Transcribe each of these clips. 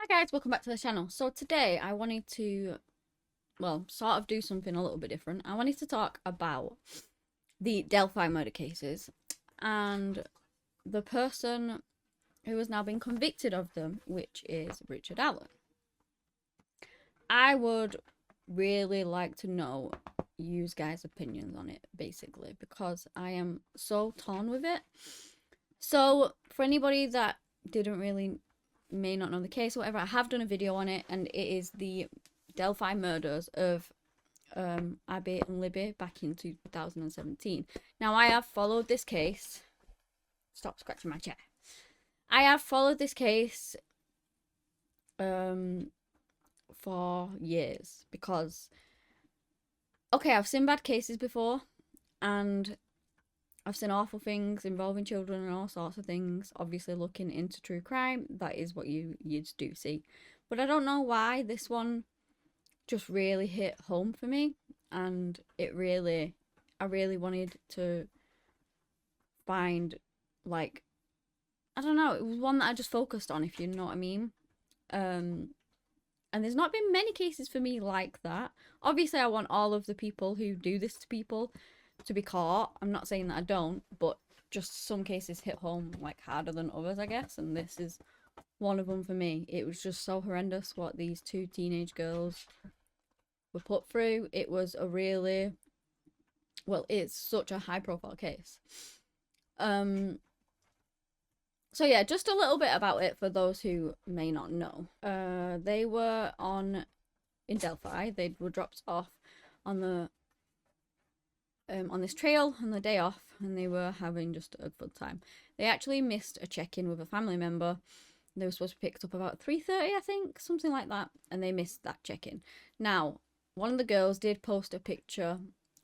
Hi guys, welcome back to the channel. So today I wanted to, well, sort of do something a little bit different. I wanted to talk about the Delphi murder cases and the person who has now been convicted of them, which is Richard Allen. I would really like to know you guys' opinions on it, basically, because I am so torn with it. So for anybody that may not know the case or whatever, I have done a video on it, and it is the Delphi murders of Abby and Libby back in 2017. Now, I have followed this case. Stop scratching my chair. I have followed this case for years because, okay, I've seen bad cases before, and I've seen awful things involving children and all sorts of things. Obviously, looking into true crime, that is what you do see. But I don't know why this one just really hit home for me, and I really wanted to find, like, I don't know, it was one that I just focused on, if you know what I mean. And there's not been many cases for me like that. Obviously, I want all of the people who do this to people to be caught. I'm not saying that I don't, but just some cases hit home like harder than others, I guess, and this is one of them for me. It was just so horrendous what these two teenage girls were put through. It was a really, well, it's such a high profile case. So yeah, just a little bit about it for those who may not know. They were in Delphi. They were dropped off on this trail on the day off, and they were having just a good time. They actually missed a check-in with a family member. They were supposed to be picked up about 3:30, I think, something like that, and they missed that check-in. Now, one of the girls did post a picture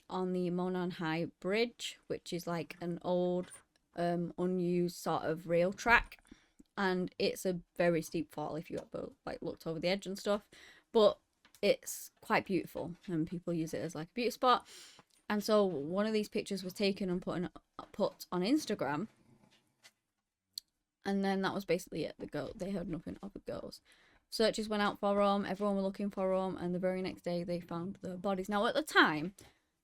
on the Monon High Bridge, which is like an old, unused sort of rail track, and it's a very steep fall if you ever like looked over the edge and stuff, but it's quite beautiful, and people use it as like a beauty spot. And so one of these pictures was taken and put on Instagram, and then that was basically it. They heard nothing of the girls. Searches went out for them, everyone were looking for them, and the very next day they found the bodies. Now, at the time,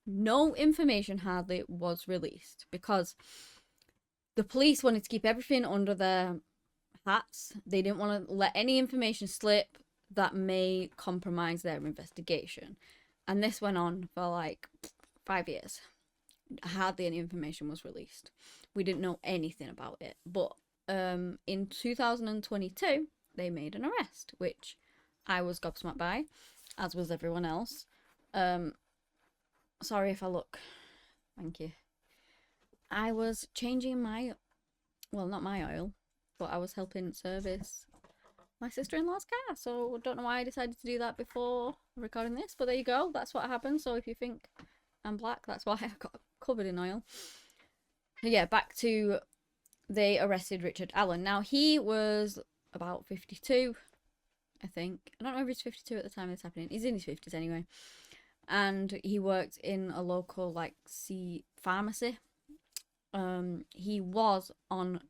no information hardly was released because the police wanted to keep everything under their hats. They didn't want to let any information slip that may compromise their investigation. And this went on for like 5 years. Hardly any information was released. We didn't know anything about it. But in 2022, they made an arrest, which I was gobsmacked by, as was everyone else. Sorry if I look. Thank you. I was changing well, not my oil, but I was helping service my sister-in-law's car. So I don't know why I decided to do that before recording this, but there you go. That's what happened. So if you think I'm black, that's why I got covered in oil. But yeah, back to, they arrested Richard Allen. Now, he was about 52, I think. I don't know if he's 52 at the time this happening. He's in his 50s anyway. And he worked in a local, like, pharmacy. He was on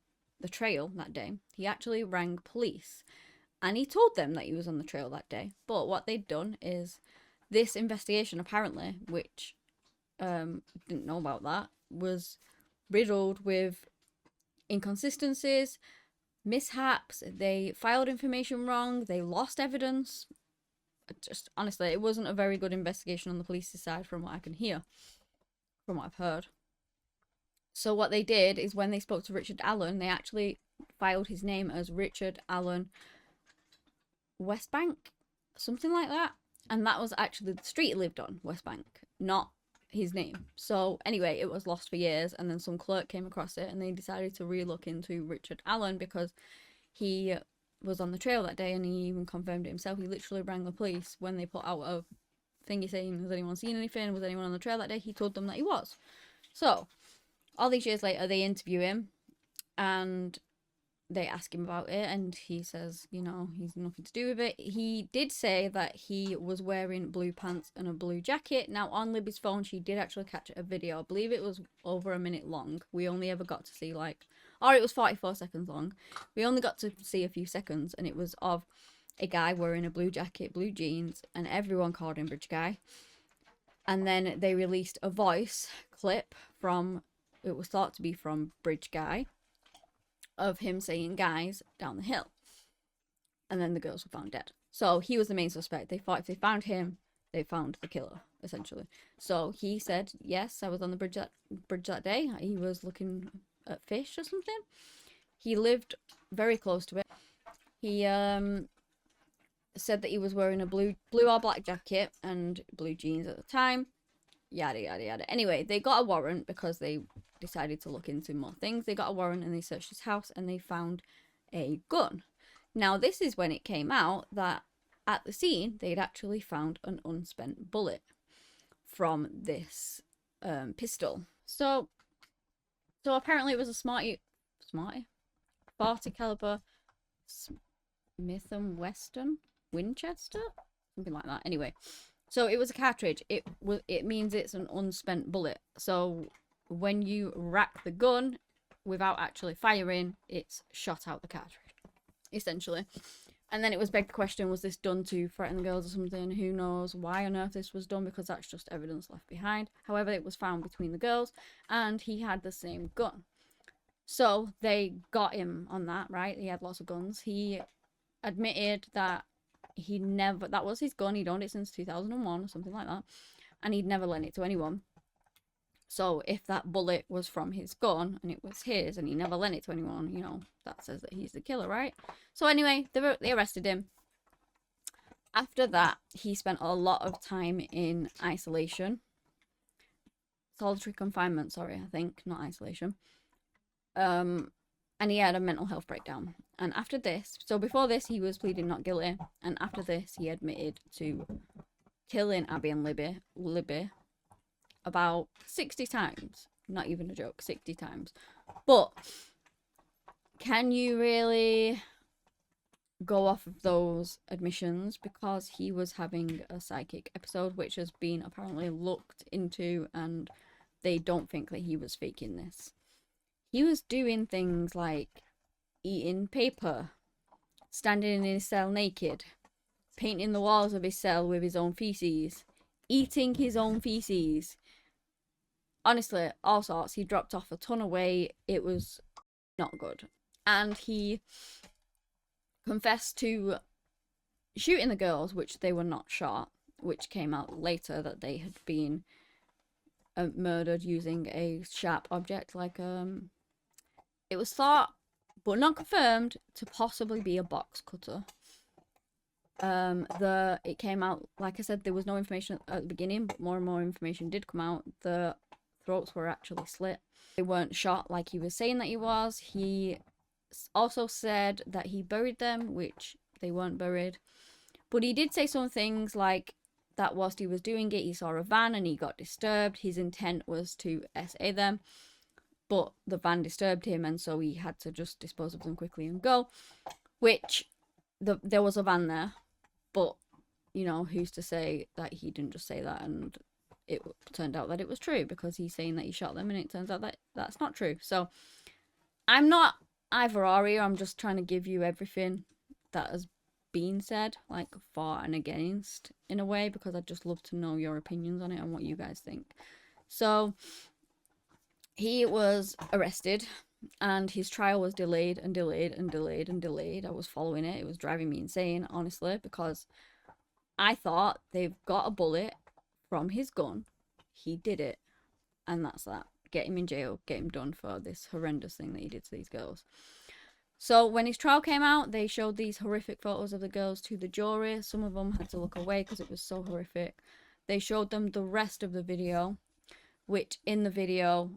the trail that day. He actually rang police, and he told them that he was on the trail that day. But what they'd done is, this investigation, apparently, which didn't know about that, was riddled with inconsistencies, mishaps. They filed information wrong. They lost evidence. Just honestly, it wasn't a very good investigation on the police's side, from what I can hear, from what I've heard. So what they did is, when they spoke to Richard Allen, they actually filed his name as Richard Allen Westbank, something like that. And that was actually the street he lived on, Westbank, not his name. So anyway, it was lost for years, and then some clerk came across it, and they decided to relook into Richard Allen because he was on the trail that day, and he even confirmed it himself. He literally rang the police when they put out a thingy saying, has anyone seen anything? Was anyone on the trail that day? He told them that he was. So all these years later, they interview him, and they ask him about it, and he says, you know, he's nothing to do with it. He did say that he was wearing blue pants and a blue jacket. Now, on Libby's phone, she did actually catch a video. I believe it was over a minute long. We only ever got to see, like, or it was 44 seconds long. We only got to see a few seconds, and it was of a guy wearing a blue jacket, blue jeans, and everyone called him Bridge Guy. And then they released a voice clip from, it was thought to be from Bridge Guy, of him saying, "Guys, down the hill." And then the girls were found dead. So he was the main suspect. They thought if they found him, they found the killer, essentially. So he said, "Yes, I was on the bridge that day. He was looking at fish or something." He lived very close to it. He said that he was wearing a blue or black jacket and blue jeans at the time. Yada yada yada. Anyway, they got a warrant because they decided to look into more things. They got a warrant and they searched his house and they found a gun. Now, this is when it came out that at the scene they'd actually found an unspent bullet from this pistol. So apparently it was a smarty 40 caliber Smith & Wesson Winchester, something like that. Anyway, so it was a cartridge. It means it's an unspent bullet. So when you rack the gun without actually firing, it's shot out the cartridge, essentially. And then it was begged the question, was this done to threaten the girls or something? Who knows why on earth this was done, because that's just evidence left behind. However, it was found between the girls and he had the same gun. So they got him on that, right? He had lots of guns. He admitted that that was his gun. He'd owned it since 2001 or something like that. And he'd never lent it to anyone. So if that bullet was from his gun and it was his and he never lent it to anyone, you know, that says that he's the killer, right? So anyway, they arrested him. After that, he spent a lot of time in isolation. Solitary confinement, sorry, I think, not isolation. And he had a mental health breakdown. And after this, so before this, he was pleading not guilty. And after this, he admitted to killing Abby and Libby about 60 times. Not even a joke, 60 times. But can you really go off of those admissions? Because he was having a psychic episode, which has been apparently looked into, and they don't think that he was faking this. He was doing things like eating paper, standing in his cell naked, painting the walls of his cell with his own feces, eating his own feces. Honestly, all sorts. He dropped off a ton of weight. It was not good. And he confessed to shooting the girls, which they were not shot, which came out later that they had been murdered using a sharp object, like it was thought, but not confirmed, to possibly be a box cutter. It came out, like I said, there was no information at the beginning, but more and more information did come out. The throats were actually slit. They weren't shot like he was saying that he was. He also said that he buried them, which they weren't buried. But he did say some things like that whilst he was doing it, he saw a van and he got disturbed. His intent was to SA them, but the van disturbed him, and so he had to just dispose of them quickly and go. Which, there was a van there, but, you know, who's to say that he didn't just say that and it turned out that it was true, because he's saying that he shot them and it turns out that that's not true. So I'm not either or here. I'm just trying to give you everything that has been said, like for and against, in a way, because I'd just love to know your opinions on it and what you guys think. So he was arrested and his trial was delayed and delayed and delayed and delayed. I was following it. It was driving me insane, honestly, because I thought they've got a bullet from his gun. He did it. And that's that. Get him in jail. Get him done for this horrendous thing that he did to these girls. So when his trial came out, they showed these horrific photos of the girls to the jury. Some of them had to look away because it was so horrific. They showed them the rest of the video, which in the video,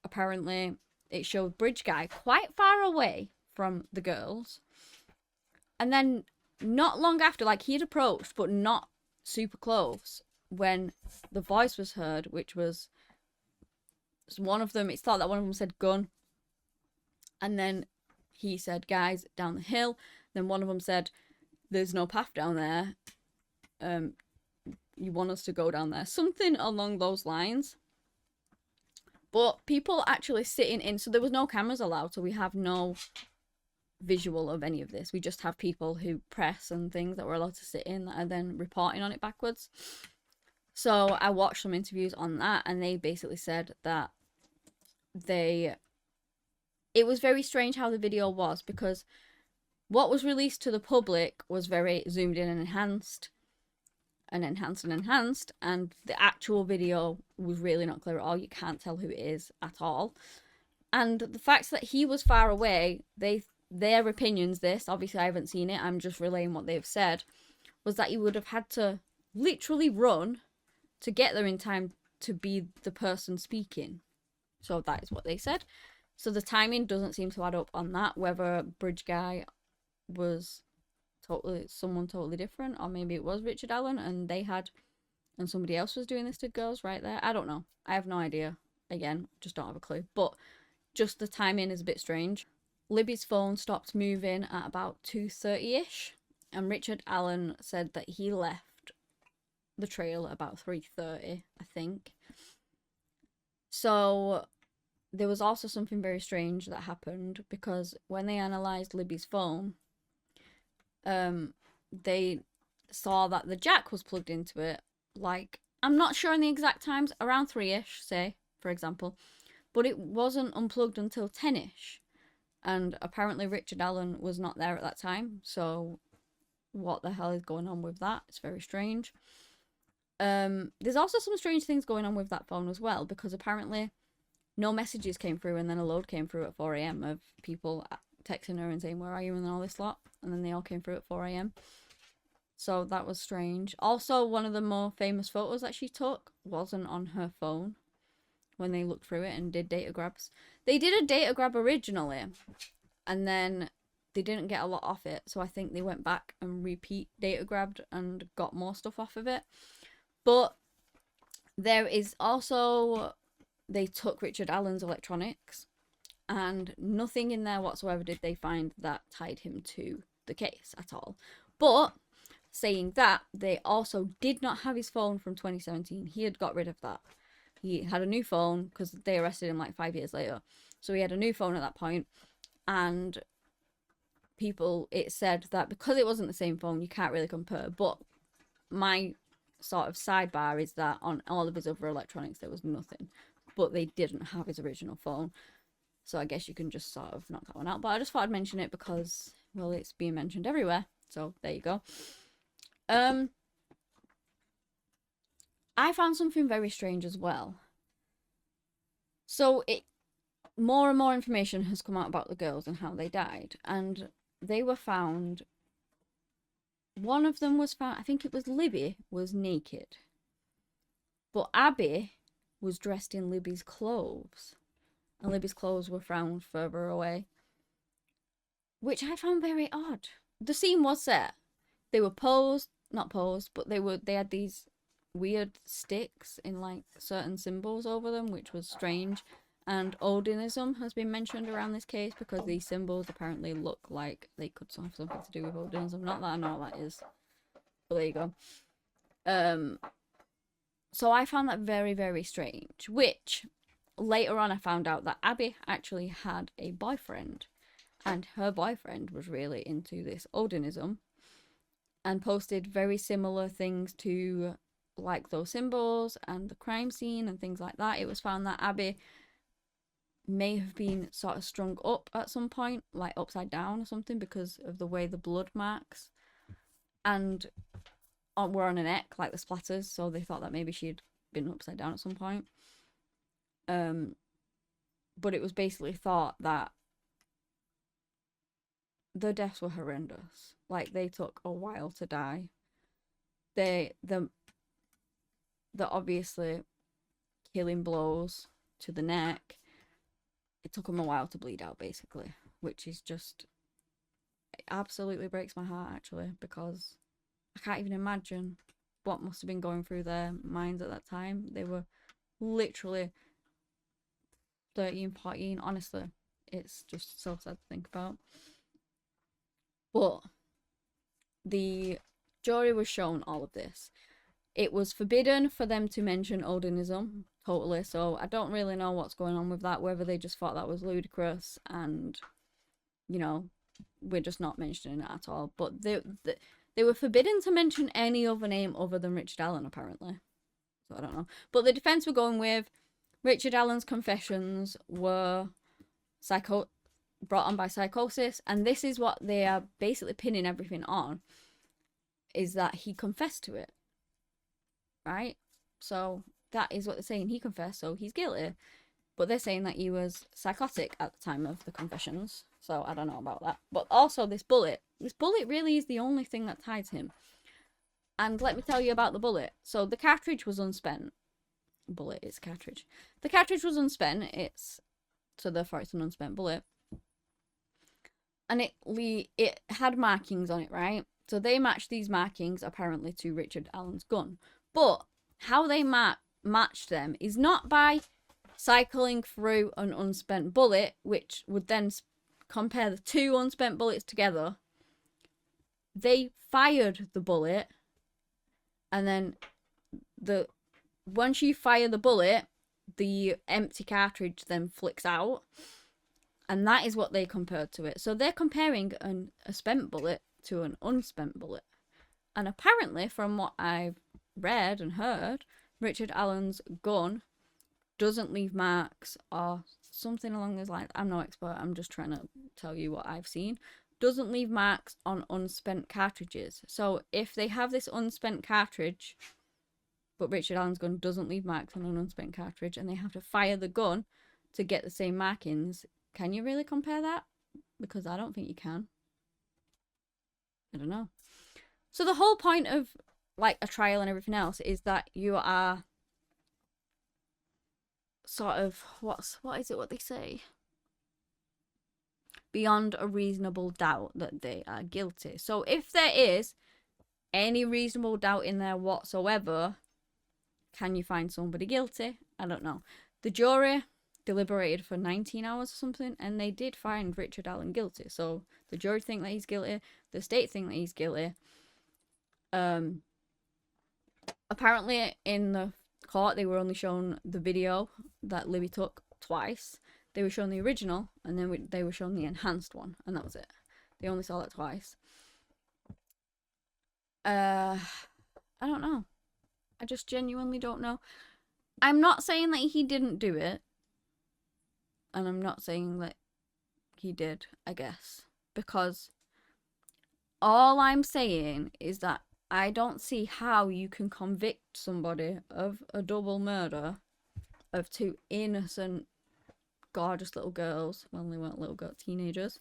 apparently, it showed Bridge Guy quite far away from the girls. And then not long after, like, he had approached, but not super close, when the voice was heard, which was one of them. It's thought that one of them said gun. And then he said, "Guys, down the hill." Then one of them said, "There's no path down there. You want us to go down there?" Something along those lines. But people actually sitting in, so there was no cameras allowed, so we have no visual of any of this. We just have people who press and things that we're allowed to sit in that are then reporting on it backwards. So I watched some interviews on that, and they basically said that it was very strange how the video was, because what was released to the public was very zoomed in and enhanced, and the actual video was really not clear at all. You can't tell who it is at all. And the fact that he was far away, their opinions, this, obviously I haven't seen it, I'm just relaying what they've said, was that he would have had to literally run to get there in time to be the person speaking. So that is what they said. So the timing doesn't seem to add up on that, whether Bridge Guy was someone totally different, or maybe it was Richard Allen and somebody else was doing this to girls right there. I don't know. I have no idea. Again, just don't have a clue. But just the timing is a bit strange. Libby's phone stopped moving at about 2:30ish, and Richard Allen said that he left the trail at about 3:30, I think. So there was also something very strange that happened, because when they analysed Libby's phone, they saw that the jack was plugged into it, like, I'm not sure on the exact times, around 3ish, say, for example, but it wasn't unplugged until 10ish, and apparently Richard Allen was not there at that time, so what the hell is going on with that? It's very strange. There's also some strange things going on with that phone as well, because apparently no messages came through, and then a load came through at 4 a.m. of people texting her and saying, where are you, and all this lot, and then they all came through at 4 a.m. So that was strange. Also, one of the more famous photos that she took wasn't on her phone when they looked through it and did data grabs. They did a data grab originally, and then they didn't get a lot off it, so I think they went back and repeat data grabbed and got more stuff off of it. But there is also, they took Richard Allen's electronics, and nothing in there whatsoever did they find that tied him to the case at all. But saying that, they also did not have his phone from 2017. He had got rid of that. He had a new phone because they arrested him like 5 years later. So he had a new phone at that point, and it said that because it wasn't the same phone, you can't really compare. But my sort of sidebar is that on all of his other electronics there was nothing, but they didn't have his original phone, so I guess you can just sort of knock that one out. But I just thought I'd mention it because, well, it's being mentioned everywhere, so there you go. I found something very strange as well. So more and more information has come out about the girls and how they died, and they were found, one of them was found, I think it was Libby, was naked, but Abby was dressed in Libby's clothes, and Libby's clothes were found further away, which I found very odd. The scene was set. They were not posed, but they had these weird sticks in like certain symbols over them, which was strange. And Odinism has been mentioned around this case because these symbols apparently look like they could have something to do with Odinism. Not that I know what that is, but there you go. So I found that very, very strange, which later on I found out that Abby actually had a boyfriend, and her boyfriend was really into this Odinism and posted very similar things to like those symbols and the crime scene and things like that. It was found that Abby may have been sort of strung up at some point, like upside down or something, because of the way the blood marks and were on her neck, like the splatters, so they thought that maybe she had been upside down at some point. But it was basically thought that the deaths were horrendous. Like, they took a while to die. The obviously killing blows to the neck, it took them a while to bleed out, basically, which is just, it absolutely breaks my heart, actually, because I can't even imagine what must have been going through their minds at that time. They were literally 13, 14, honestly. It's just so sad to think about. But the jury was shown all of this. It was forbidden for them to mention Odinism, totally, so I don't really know what's going on with that, whether they just thought that was ludicrous and, you know, we're just not mentioning it at all. But they were forbidden to mention any other name other than Richard Allen, apparently. So I don't know. But the defense were going with Richard Allen's confessions were brought on by psychosis, and this is what they are basically pinning everything on, is that he confessed to it. Right? So that is what they're saying. He confessed, so he's guilty. But they're saying that he was psychotic at the time of the confessions. So I don't know about that. But also this bullet. This bullet really is the only thing that ties him. And let me tell you about the bullet. So the cartridge was unspent. Bullet is cartridge. The cartridge was unspent. So therefore it's an unspent bullet. And it had markings on it, right? So they matched these markings apparently to Richard Allen's gun. But how they matched them is not by cycling through an unspent bullet, which would then compare the two unspent bullets together. They fired the bullet, and then once you fire the bullet, the empty cartridge then flicks out, and that is what they compared to it. So they're comparing a spent bullet to an unspent bullet. And apparently, from what I've read and heard, Richard Allen's gun doesn't leave marks or something along those lines. I'm no expert. I'm just trying to tell you what I've seen. Doesn't leave marks on unspent cartridges. So if they have this unspent cartridge, but Richard Allen's gun doesn't leave marks on an unspent cartridge, and they have to fire the gun to get the same markings, can you really compare that? Because I don't think you can. I don't know. So the whole point of like a trial and everything else is that you are sort of, what is it what they say? Beyond a reasonable doubt that they are guilty. So if there is any reasonable doubt in there whatsoever, can you find somebody guilty? I don't know. The jury deliberated for 19 hours or something, and they did find Richard Allen guilty. So the jury think that he's guilty. The state think that he's guilty. Apparently in the court they were only shown the video that Libby took twice. They were shown the original, and then they were shown the enhanced one, and that was it. They only saw that twice. I don't know. I just genuinely don't know. I'm not saying that he didn't do it, and I'm not saying that he did, I guess, because all I'm saying is that I don't see how you can convict somebody of a double murder of two innocent, gorgeous little girls. Well, they weren't little girls, teenagers.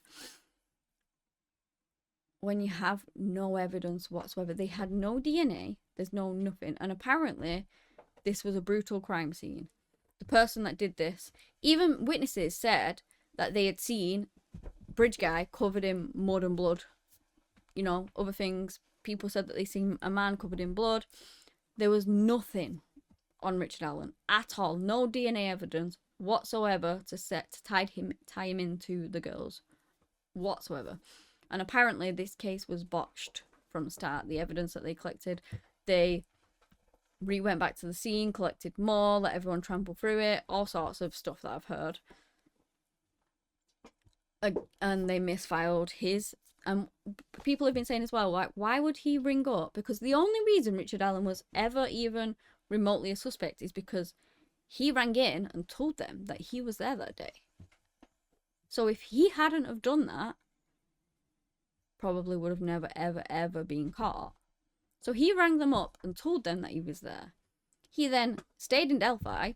When you have no evidence whatsoever. They had no DNA. There's no nothing. And apparently, this was a brutal crime scene. The person that did this, even witnesses said that they had seen Bridge Guy covered in mud and blood. You know, other things. People said that they seen a man covered in blood. There was nothing on Richard Allen at all. No DNA evidence whatsoever to tie him into the girls whatsoever. And apparently this case was botched from the start. The evidence that they collected, they went back to the scene, collected more, let everyone trample through it, all sorts of stuff that I've heard. And they misfiled his. And people have been saying as well, like, why would he ring up? Because the only reason Richard Allen was ever even remotely a suspect is because he rang in and told them that he was there that day. So if he hadn't have done that, probably would have never, ever, ever been caught. So he rang them up and told them that he was there. He then stayed in Delphi,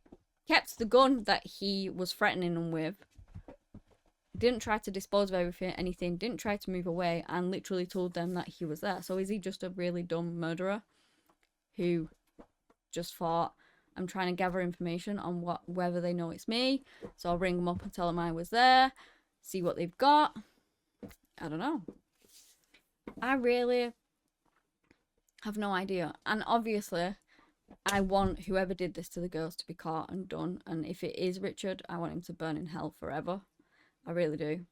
kept the gun that he was threatening them with, didn't try to dispose of anything, didn't try to move away, and literally told them that he was there. So is he just a really dumb murderer who just thought, I'm trying to gather information on whether they know it's me, so I'll ring them up and tell them I was there, see what they've got? I don't know. I really have no idea. And obviously, I want whoever did this to the girls to be caught and done. And if it is Richard, I want him to burn in hell forever. I really do.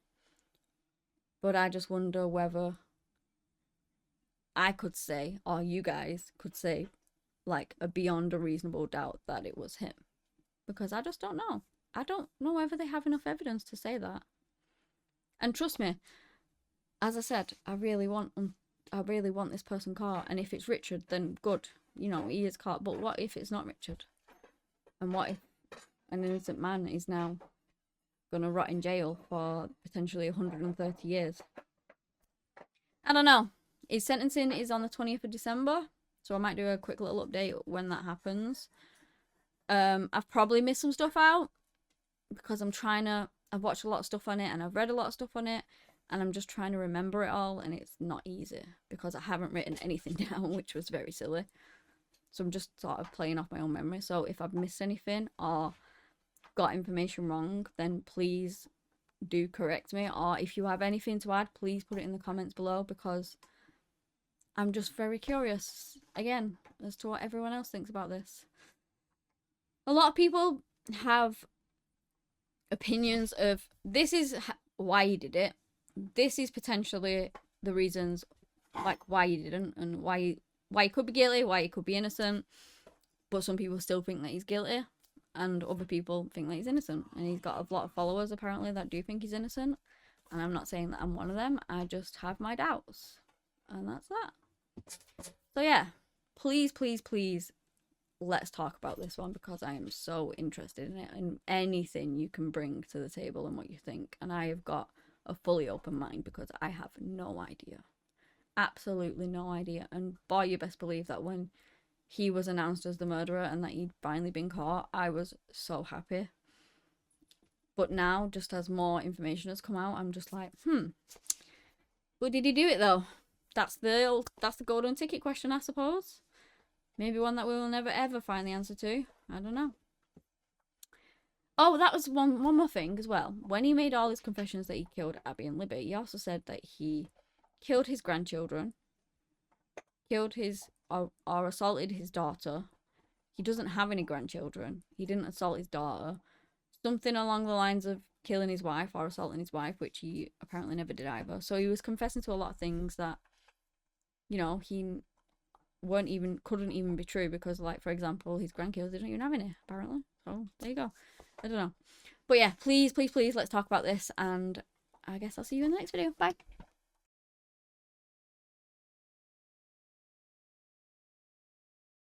But I just wonder whether I could say, or you guys could say, like, a beyond a reasonable doubt that it was him. Because I just don't know. I don't know whether they have enough evidence to say that. And trust me, as I said, I really want this person caught. And if it's Richard, then good. You know, he is caught. But what if it's not Richard? And what if an innocent man is now gonna rot in jail for potentially 130 years? I don't know. His sentencing is on the 20th of December, so I might do a quick little update when that happens. I've probably missed some stuff out because I've watched a lot of stuff on it and I've read a lot of stuff on it, and I'm just trying to remember it all, and it's not easy because I haven't written anything down, which was very silly. So I'm just sort of playing off my own memory. So if I've missed anything or got information wrong, then please do correct me. Or if you have anything to add, please put it in the comments below, because I'm just very curious, again, as to what everyone else thinks about this. A lot of people have opinions of, this is why he did it. This is potentially the reasons, like, why he didn't, and why he could be guilty, why he could be innocent. But some people still think that he's guilty, and other people think that he's innocent. And he's got a lot of followers, apparently, that do think he's innocent. And I'm not saying that I'm one of them. I just have my doubts. And that's that. So yeah, please, please, please, let's talk about this one, because I am so interested in it, and anything you can bring to the table and what you think. And I have got a fully open mind, because I have no idea. Absolutely no idea. And boy, you best believe that when he was announced as the murderer and that he'd finally been caught, I was so happy. But now, just as more information has come out, I'm just like, but did he do it though? That's the golden ticket question, I suppose. Maybe one that we will never ever find the answer to. I don't know. Oh, that was one more thing as well. When he made all his confessions that he killed Abby and Libby, he also said that he killed his grandchildren, killed his or assaulted his daughter. He doesn't have any grandchildren. He didn't assault his daughter. Something along the lines of killing his wife or assaulting his wife, which he apparently never did either. So he was confessing to a lot of things that, you know, he couldn't even be true, because, like, for example, his grandkids didn't even have any, apparently. So there you go. I don't know. But yeah, please, please, please, let's talk about this, and I guess I'll see you in the next video. Bye.